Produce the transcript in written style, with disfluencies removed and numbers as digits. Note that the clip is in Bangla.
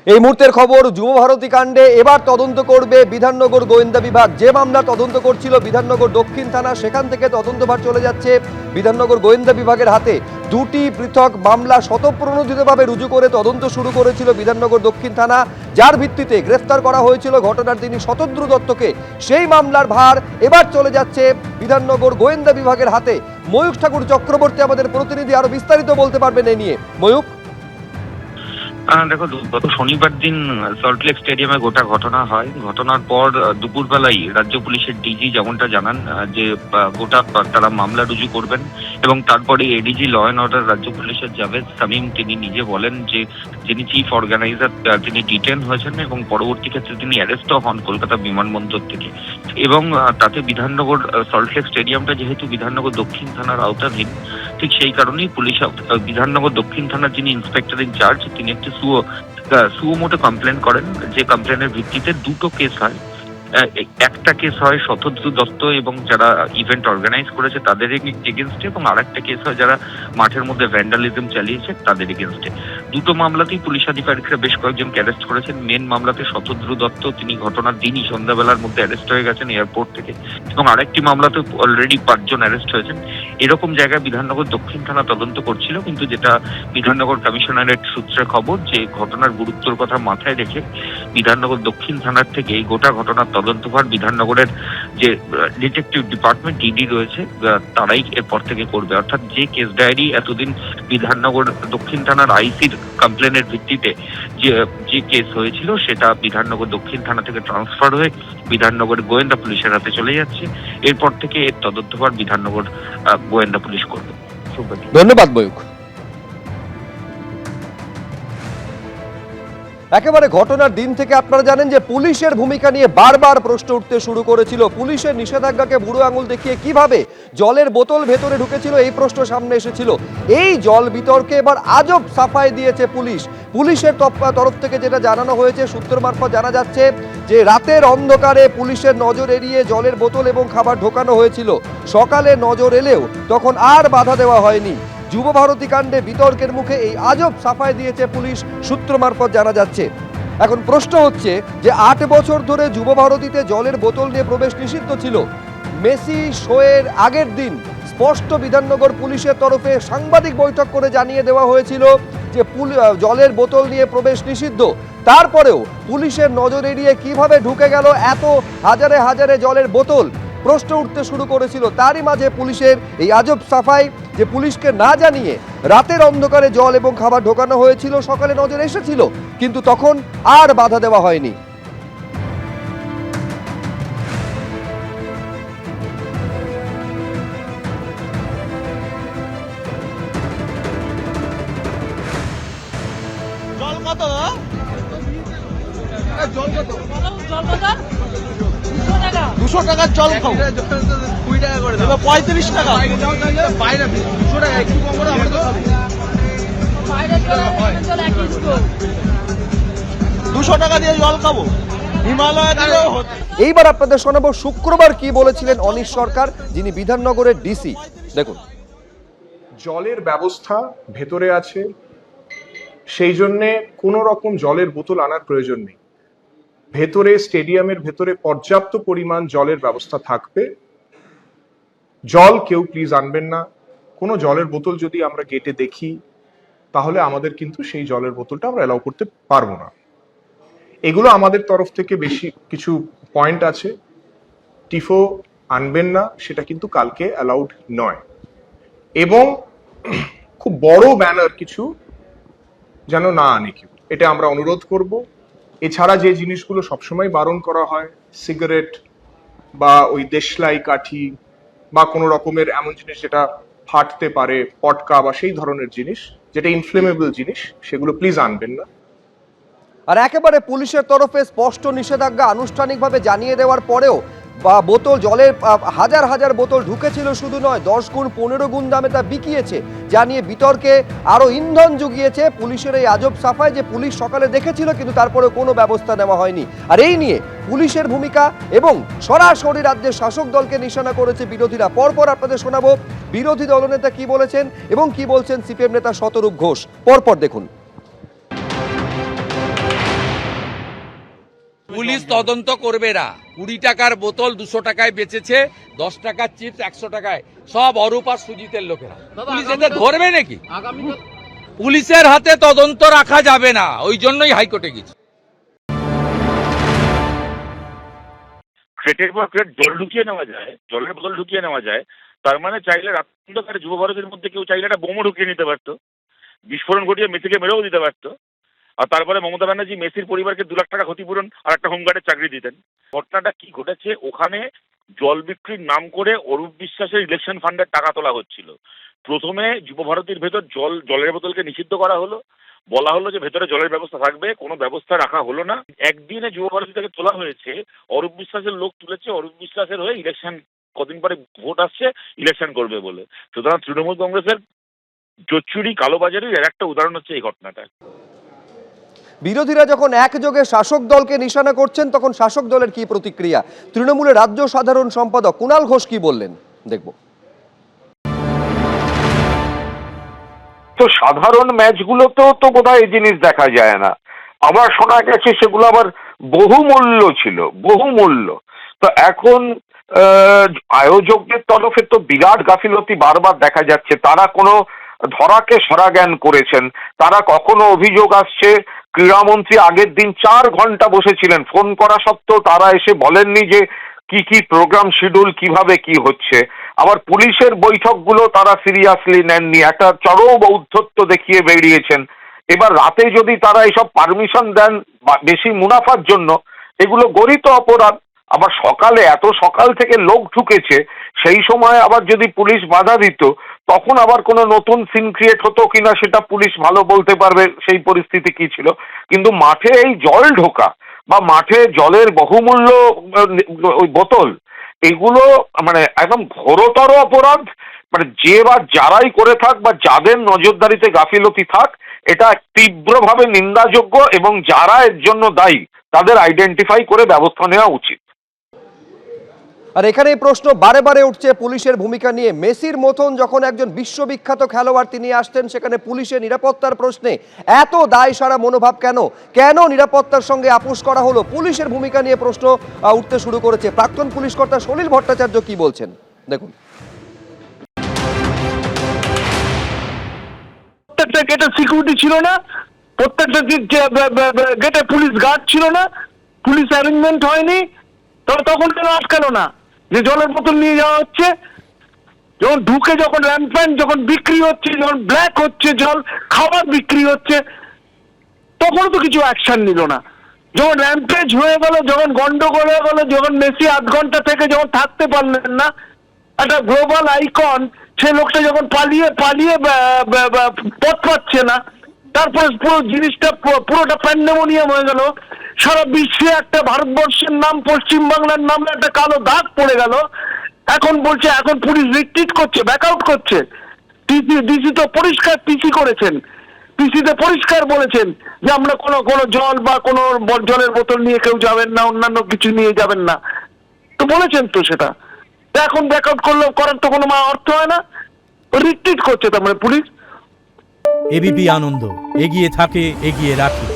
এই মুহূর্তের খবর, যুবভারতী কাণ্ডে এবার তদন্ত করবে বিধাননগর গোয়েন্দা বিভাগ। যে মামলা তদন্ত করছিল বিধাননগর দক্ষিণ থানা, সেখান থেকে তদন্তভার চলে যাচ্ছে বিধাননগর গোয়েন্দা বিভাগের হাতে। দুটি পৃথক মামলা স্বতঃপ্রণোদিতভাবে রুজু করে তদন্ত শুরু করেছিল বিধাননগর দক্ষিণ থানা, যার ভিত্তিতে গ্রেফতার করা হয়েছিল ঘটনার দিনই শতদ্রু দত্তকে। সেই মামলার ভার এবার চলে যাচ্ছে বিধাননগর গোয়েন্দা বিভাগের হাতে। ময়ূক ঠাকুর চক্রবর্তী আমাদের প্রতিনিধি, আরো বিস্তারিত বলতে পারবেন এই নিয়ে। ময়ূক, দেখো, গত শনিবার দিন সল্টলেক স্টেডিয়ামে গোটা ঘটনা হয়। ঘটনার পর দুপুরবেলায় রাজ্য পুলিশের ডিজি যেমনটা জানান যে গোটা তারা মামলা রুজু করবেন, এবং তারপরে এডিজি ল অ্যান্ড অর্ডার রাজ্য পুলিশের জাভেদ শামীম তিনি নিজে বলেন যে যিনি চিফ অর্গানাইজার তিনি ডিটেন হয়েছেন এবং পরবর্তী ক্ষেত্রে তিনি অ্যারেস্টও হন কলকাতা বিমানবন্দর থেকে। এবং তাতে বিধাননগর সল্টলেক স্টেডিয়ামটা যেহেতু বিধাননগর দক্ষিণ থানার আওতাধীন, ঠিক সেই কারণেই পুলিশ বিধাননগর দক্ষিণ থানার যিনি ইন্সপেক্টর ইনচার্জ তিনি একটি সুমোটো কমপ্লেন করেন, যে কমপ্লেনের ভিত্তিতে দুটো কেস হয়। একটা কেস হয় শতদ্রু দত্ত এবং যারা ইভেন্ট অর্গানাইজ করেছে তাদের এগেনস্টে, এবং আরেকটা কেস হয় যারা মাঠের মধ্যে ভ্যান্ডালিজম চালিয়েছে তাদের এগেনস্টে। দুটো মামলাতেই পুলিশ আধিকারিকরা বেশ কয়েকজনকে অ্যারেস্ট করেছেন। মেন মামলাতে শতদ্রু দত্ত তিনি ঘটনার দিনই সন্ধ্যাবেলার মধ্যে অ্যারেস্ট হয়ে গেছেন এয়ারপোর্ট থেকে, এবং আরেকটি মামলাতে অলরেডি 5 জন অ্যারেস্ট হয়েছেন। এরকম জায়গায় বিধাননগর দক্ষিণ থানা তদন্ত করছিল, কিন্তু যেটা বিধাননগর কমিশনারেট সূত্রে খবর যে ঘটনার গুরুত্বের কথা মাথায় রেখে বিধাননগর দক্ষিণ থানার থেকে এই গোটা ঘটনার তদন্তভার বিধাননগরের যে ডিটেকটিভ ডিপার্টমেন্ট ডিডি রয়েছে তারাই এরপর থেকে করবে। অর্থাৎ যে কেস ডায়েরি এতদিন বিধাননগর দক্ষিণ থানার আইসির কমপ্লেনের ভিত্তিতে যে কেস হয়েছিল সেটা বিধাননগর দক্ষিণ থানা থেকে ট্রান্সফার হয়ে বিধাননগর গোয়েন্দা পুলিশের হাতে চলে যাচ্ছে। এরপর থেকে এর তদন্তভার বিধাননগর গোয়েন্দা পুলিশ করবে। ধন্যবাদ ময়ূক। একেবারে ঘটনার দিন থেকে আপনারা জানেন যে পুলিশের ভূমিকা নিয়ে বারবার প্রশ্ন উঠতে শুরু করেছিল। পুলিশের নিষেধাজ্ঞাকে বুড়ো আঙুল দেখিয়ে কিভাবে জলের বোতল ভেতরে ঢুকেছিল এই প্রশ্ন সামনে এসেছিল। এই জল বিতর্কে এবার আজব সাফাই দিয়েছে পুলিশ। পুলিশের তরফ থেকে যেটা জানানো হয়েছে, সূত্র মারফত জানা যাচ্ছে যে রাতের অন্ধকারে পুলিশের নজর এড়িয়ে জলের বোতল এবং খাবার ঢোকানো হয়েছিল। সকালে নজর এলেও তখন আর বাধা দেওয়া হয়নি। যুবভারতী কাণ্ডে বিতর্কের মুখে এই আজব সাফাই দিয়েছে পুলিশ, সূত্র মারফত জানা যাচ্ছে। এখন প্রশ্ন হচ্ছে যে 8 বছর ধরে যুবভারতীতে জলের বোতল নিয়ে প্রবেশ নিষিদ্ধ ছিল। মেসি শোয়ের আগের দিন স্পষ্ট বিধাননগর পুলিশের তরফে সাংবাদিক বৈঠক করে জানিয়ে দেওয়া হয়েছিল যে জলের বোতল নিয়ে প্রবেশ নিষিদ্ধ। তারপরেও পুলিশের নজর এড়িয়ে কিভাবে ঢুকে গেল এত হাজারে হাজারে জলের বোতল, প্রশ্ন উঠতে শুরু করেছিল। তারই মাঝে পুলিশের এই আজব সাফাই যে পুলিশকে না জানিয়ে রাতের অন্ধকারে জল এবং খাবার ঢোকানো হয়েছিল, সকালে নজর এসেছিল কিন্তু তখন আর বাধা দেওয়া হয়নি। জল কত? জল কত? 200 টাকার জল খাও, 20 টাকা করে দাও, 35 টাকা বাইরে 200 টাকা একটু কম করে আমরা তো খাবো। 200 টাকা দিয়ে জল খাবো, হিমালয় দিয়েও হতো। এইবার আপনাদের শোনাবো শুক্রবার কি বলেছিলেন অনিশ সরকার, যিনি বিধাননগরের ডিসি। দেখুন, জলের ব্যবস্থা ভেতরে আছে, সেই জন্যে কোনো রকম জলের বোতল আনার প্রয়োজন নেই। ভেতরে স্টেডিয়ামের ভেতরে পর্যাপ্ত পরিমাণ জলের ব্যবস্থা থাকবে। জল কেউ প্লিজ আনবেন না। কোনো জলের বোতল যদি আমরা গেটে দেখি তাহলে আমাদের কিন্তু সেই জলের বোতলটা আমরা অ্যালাউ করতে পারবো না। এগুলো আমাদের তরফ থেকে বেশি কিছু পয়েন্ট আছে। টিফো আনবেন না, সেটা কিন্তু কালকে অ্যালাউড নয়। এবং খুব বড় ব্যানার কিছু যেন না আনে কেউ, এটা আমরা অনুরোধ করব। এছাড়া যে জিনিসগুলো সবসময় বারণ করা হয়, সিগারেট বা ওই দেশলাই কাঠি বা কোনো রকমের এমন জিনিস যেটা ফাটতে পারে, পটকা বা সেই ধরনের জিনিস যেটা ইনফ্লেমেবল জিনিস, সেগুলো প্লিজ আনবেন না। আর একেবারে পুলিশের তরফে স্পষ্ট নিষেধাজ্ঞা আনুষ্ঠানিকভাবে জানিয়ে দেওয়ার পরেও বা বোতল জলের হাজার হাজার বোতল ঢুকেছিল শুধু নয়, 10 গুণ 15 গুণ দামে তা বিকিয়েছে, যা নিয়ে বিতর্কে আরো ইন্ধন জুগিয়েছে পুলিশের এই আজব সাফাই যে পুলিশ সকালে দেখেছিল কিন্তু তারপরে কোনো ব্যবস্থা নেওয়া হয়নি। আর এই নিয়ে পুলিশের ভূমিকা এবং সরাসরি রাজ্যের শাসক দলকে নিশানা করেছে বিরোধীরা। পরপর আপনাদের শোনাবো বিরোধী দলনেতা কি বলেছেন এবং কি বলছেন সিপিএম নেতা শতরূপ ঘোষ। পরপর দেখুন। পুলিশ তদন্ত করবে না। 20 টাকার বোতল 200 টাকায় বেচেছে, 10 টাকার চিপস 100 টাকায়, সব অরূপ আর সুজিতের লোকেরা। পুলিশ এতে ধরবে নাকি? পুলিশের হাতে তদন্ত রাখা যাবে না, ওই জন্যই হাইকোর্টে গেছি। ক্রেটের পর ক্রেট জল ঢুকিয়ে নেওয়া যায়, জলের বোতল ঢুকিয়ে নেওয়া যায়, তার মানে চাইলে রাত্রে যুব ভারতের মধ্যে কেউ চাইলে একটা বোমও ঢুকিয়ে নিতে পারতো, বিস্ফোরণ ঘটিয়ে মেসিকে মেরেও দিতে পারতো। আর তারপরে মমতা ব্যানার্জি মেসির পরিবারকে 2 লাখ টাকা ক্ষতিপূরণ আর একটা হোমগার্ডের চাকরি দিতেন। ঘটনাটা কি ঘটেছে, ওখানে জল বিক্রির নাম করে অরূপ বিশ্বাসের ইলেকশন ফান্ডের টাকা তোলা হচ্ছিল। প্রথমে যুব ভারতীর ভেতর জলের বোতলকে নিষিদ্ধ করা হলো, বলা হলো যে ভেতরে জলের ব্যবস্থা থাকবে, কোনো ব্যবস্থা রাখা হলো না। একদিনে যুব ভারতী থেকে তোলা হয়েছে, অরূপ বিশ্বাসের লোক তুলেছে, অরূপ বিশ্বাসের হয়ে ইলেকশন, কদিন পরে ভোট আসছে, ইলেকশন করবে বলে। সুতরাং তৃণমূল কংগ্রেসের জোচ্চুরি কালোবাজারির এর একটা উদাহরণ হচ্ছে এই ঘটনাটা। বিরোধীরা যখন একযোগে শাসক দলকে নিশানা করছেন, তখন শাসক দলের কি প্রতিক্রিয়া? তৃণমূলের রাজ্য সাধারণ সম্পাদক কুণাল ঘোষ কি বললেন, দেখব। তো সাধারণ ম্যাচগুলোতেও তো বোধহয় এই জিনিস দেখা যায় না। আবার শোনা গেছে সেগুলো আবার বহুমূল্য ছিল, বহুমূল্য। তো এখন আয়োজকদের তরফে তো বিরাট গাফিলতি বারবার দেখা যাচ্ছে। তারা কোনো ধরাকে সরা জ্ঞান করেছেন। তারা কখনো অভিযোগ আসছে ক্রীড়ামন্ত্রী আগের দিন 4 ঘন্টা বসেছিলেন, ফোন করা সত্ত্বেও তারা এসে বলেননি যে কি কি প্রোগ্রাম শিডিউল কিভাবে কি হচ্ছে। আবার পুলিশের বৈঠকগুলো তারা সিরিয়াসলি নেননি, একটা চরম ঔদ্ধত্য দেখিয়ে বেরিয়েছেন। এবার রাতে যদি তারা এসব পারমিশন দেন বেশি মুনাফার জন্য, এগুলো গরিত অপরাধ। আবার সকালে এত সকাল থেকে লোক ঢুকেছে, সেই সময় আবার যদি পুলিশ বাধা দিত, তখন আবার কোনো নতুন সিন ক্রিয়েট হতো কিনা সেটা পুলিশ ভালো বলতে পারবে সেই পরিস্থিতি কি ছিল। কিন্তু মাঠে এই জল ঢোকা বা মাঠে জলের বহুমূল্য ওই বোতল, এগুলো মানে একদম ঘোরতর অপরাধ। মানে যে বা যারাই করে থাক বা যাদের নজরদারিতে গাফিলতি থাক, এটা তীব্রভাবে নিন্দাযোগ্য এবং যারা এর জন্য দায়ী তাদের আইডেন্টিফাই করে ব্যবস্থা নেওয়া উচিত। আর এখানে এই প্রশ্ন বারে বারে উঠছে পুলিশের ভূমিকা নিয়ে। মেসির মতন যখন একজন বিশ্ববিখ্যাত খেলোয়াড় তিনি আসতেন, সেখানে পুলিশের নিরাপত্তার প্রশ্নে এত দায়সারা মনোভাব কেন? কেন নিরাপত্তার সঙ্গে আপোষ করা হলো? পুলিশের ভূমিকা নিয়ে প্রশ্ন উঠতে শুরু করেছে। প্রাক্তন পুলিশ কর্তা সলিল ভট্টাচার্য কি বলছেন, দেখুন। প্রত্যেকটা গেটে সিকিউরিটি ছিল না, প্রত্যেকটা গেটে পুলিশ গার্ড ছিল না, পুলিশ অ্যারেঞ্জমেন্ট হয়নি, তখন কেন আটকালো না? যে জলের বোতল নিয়ে যাওয়া হচ্ছে, যখন ঢুকে যখন র্যাম্প্যান্ট যখন বিক্রি হচ্ছে, যখন ব্ল্যাক হচ্ছে জল, খাবার বিক্রি হচ্ছে, তখনও তো কিছু অ্যাকশন নিল না। যখন র্যাম্পেজ হয়ে গেল, যখন গন্ডগোল হয়ে গেল, যখন মেসি 8 ঘন্টা থেকে যখন থাকতে পারলেন না, একটা গ্লোবাল আইকন, সে লোকটা যখন পালিয়ে পথ পাচ্ছে না, তারপরে পুরো জিনিসটা পুরোটা প্যান্ডেমোনিয়াম হয়ে গেল। সারা বিশ্বে একটা ভারতবর্ষের নাম, পশ্চিমবাংলার নামে একটা কালো দাগ পড়ে গেল। এখন বলছে এখন পুলিশ রিট্রিট করছে, ব্যাকআউট করছে। ডিসি তো পরিষ্কার পিসি করেছেন, পিসিতে পরিষ্কার বলেছেন যে আমরা কোনো জল বা কোনো জলের বোতল নিয়ে কেউ যাবেন না, অন্যান্য কিছু নিয়ে যাবেন না, তো বলেছেন তো সেটা। এখন ব্যাকআউট করার তো কোনো অর্থ হয় না, রিট্রিট করছে তার মানে পুলিশ। এবিপি আনন্দ, এগিয়ে থাকে, এগিয়ে রাখে।